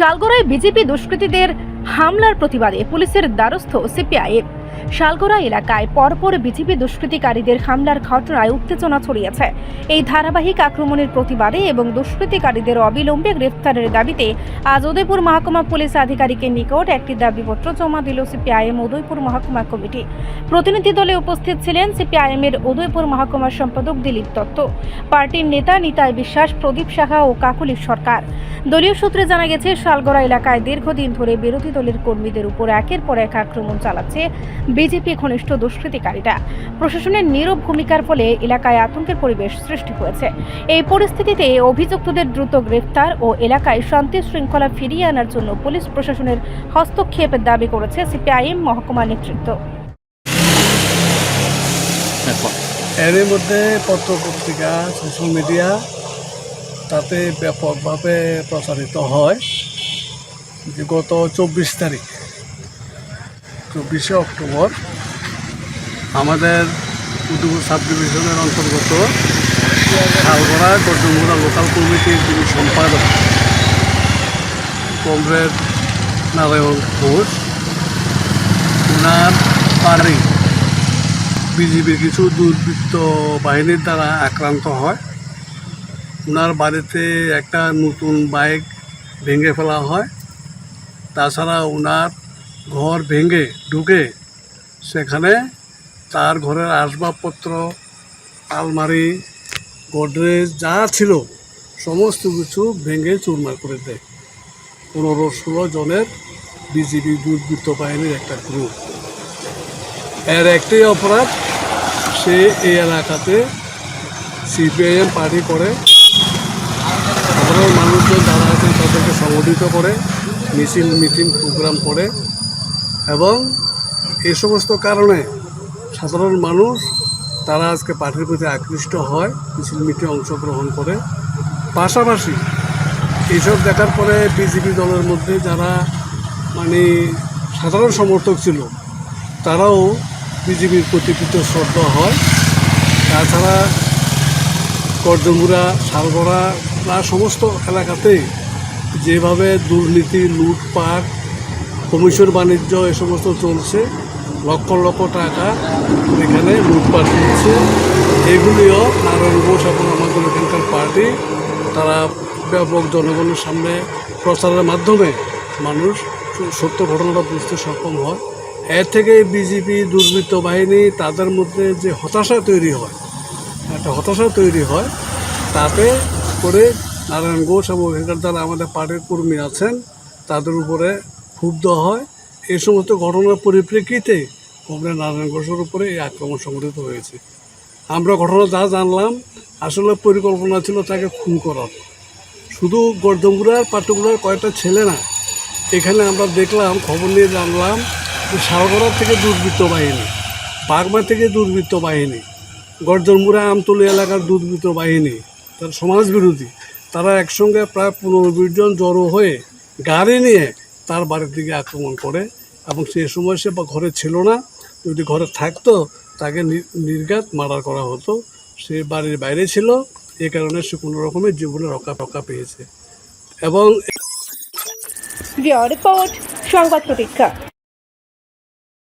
শালগড়ায় BJP দুষ্কৃতীদের হামলার প্রতিবাদে পুলিশের দ্বারস্থ সিপিআইএম। শালগড়া এলাকায় পরপর বিজেপি দুষ্কৃতিকারীদের হামলার ঘটনায় উত্তেজনা ছড়িয়েছে। এই ধারাবাহিক আক্রমণের প্রতিবাদে এবং দুষ্কৃতিকারীদের অবিলম্বে গ্রেফতারের দাবিতে আজ উদয়পুর মহকুমা পুলিশ আধিকারিকের নিকট একটি দাবিপত্র জমা দিল সিপিআইএম উদয়পুর মহকুমা কমিটি। প্রতিনিধি দলে উপস্থিত ছিলেন সিপিআইএমের উদয়পুর মহকুমার সম্পাদক দিলীপ দত্ত, পার্টির নেতা নিতাই বিশ্বাস, প্রদীপ সাহা ও কাকুলি সরকার। দলীয় সূত্রে জানা গেছে, শালগড়া এলাকায় দীর্ঘদিন ধরে বিরোধী দলের কর্মীদের উপর একের পর এক আক্রমণ চালাচ্ছে বিজেপি ঘনিষ্ঠ দুষ্কৃতিকারীরা। প্রশাসনের নীরব ভূমিকার ফলে এলাকায় আতঙ্কের পরিবেশ সৃষ্টি হয়েছে। এই পরিস্থিতিতে অভিযুক্তদের দ্রুত গ্রেফতার ও এলাকায় শান্তি শৃঙ্খলা ফিরিয়ে আনার জন্য পুলিশ প্রশাসনের হস্তক্ষেপের দাবি করেছে সিপিআইএম মহকুমা নেতৃত্ব। এর মধ্যে পত্রপত্রিকা, সোশ্যাল মিডিয়া তাতে ব্যাপকভাবে প্রচারিত হয় যে গত 24শে অক্টোবর আমাদের উদয়পুর সাব ডিভিশনের অন্তর্গত শালগড়া গর্জনমুড়া লোকাল কমিটির যিনি সম্পাদক কমরেড নারায়ণ ঘোষ, ওনার বাড়ি বিজেপির কিছু দুর্বৃত্ত বাহিনীর দ্বারা আক্রান্ত হয়। ওনার বাড়িতে একটা নতুন বাইক ভেঙে ফেলা হয়। তাছাড়া ওনার ঘর ভেঙে ঢুকে সেখানে তার ঘরের আসবাবপত্র, আলমারি, গোদরেজ যা ছিল সমস্ত কিছু ভেঙে চুরমার করে দেয়। 15-16 জনের বিজেপি দুর্বৃত্ত বাহিনীর একটা গ্রুপ। এর একটাই অপরাধ, সে এই এলাকাতে সিপিআইএম পার্টি করে, সাধারণ মানুষজন যারা আছে তাদেরকে সংগঠিত করে, মিছিল মিটিং প্রোগ্রাম করে এবং এই সমস্ত কারণে সাধারণ মানুষ তারা আজকে পার্টির প্রতি আকৃষ্ট হয়, মিছিল মিটিং অংশগ্রহণ করে। পাশাপাশি এইসব দেখার পরে বিজেপি দলের মধ্যে যারা সাধারণ সমর্থক ছিল তারাও বিজেপির প্রতি শ্রদ্ধা হয়। তাছাড়া গর্জনমুড়া, শালগড়া প্রায় সমস্ত এলাকাতেই যেভাবে দুর্নীতি, লুটপাট, কমিশন বাণিজ্য এ সমস্ত চলছে, লক্ষ লক্ষ টাকা এখানে লুটপাট করছে, এগুলিও নারায়ণ ঘোষ এবং আমাদের এখানকার পার্টি তারা ব্যাপক জনগণের সামনে প্রচারের মাধ্যমে মানুষ সত্য ঘটনাটা বুঝতে সক্ষম হয়। এর থেকে বিজেপি দুর্বৃত্ত বাহিনী তাদের মধ্যে যে হতাশা তৈরি হয়, তাতে করে নারায়ণ ঘোষ এবং এখানকার যারা আমাদের পার্টির কর্মী আছেন তাদের উপরে ক্ষুব্ধ হয়। এই সমস্ত ঘটনার পরিপ্রেক্ষিতে কমরেড নারায়ণ ঘোষের উপরে এই আক্রমণ সংঘটিত হয়েছে। আমরা ঘটনা যা জানলাম, আসলে পরিকল্পনা ছিল তাকে খুন করার। শুধু গর্জনমুড়ার পার্টিকুলার কয়েকটা ছেলে না, এখানে আমরা দেখলাম, খবর নিয়ে জানলাম যে শালগড়া থেকে দুর্বৃত্ত বাহিনী, বাগমা থেকে দুর্বৃত্ত বাহিনী, গর্জনমুড়া আমতলী এলাকার দুর্বৃত্ত বাহিনী, তার সমাজবিরোধী, তারা একসঙ্গে প্রায় 15-20 জন জড়ো হয়ে গাড়ি নিয়ে তার বাড়ির দিকে আক্রমণ করে এবং সেই সময় সে ঘরে ছিল না। যদি ঘরে থাকতো তাকে নির্ঘাত মার্ডার করা হতো। সে বাড়ির বাইরে ছিল, এই কারণে সে কোনো রকমের জীবনে রক্ষা পেয়েছে। এবং রিপোর্ট সংবাদ প্রতীক্ষা।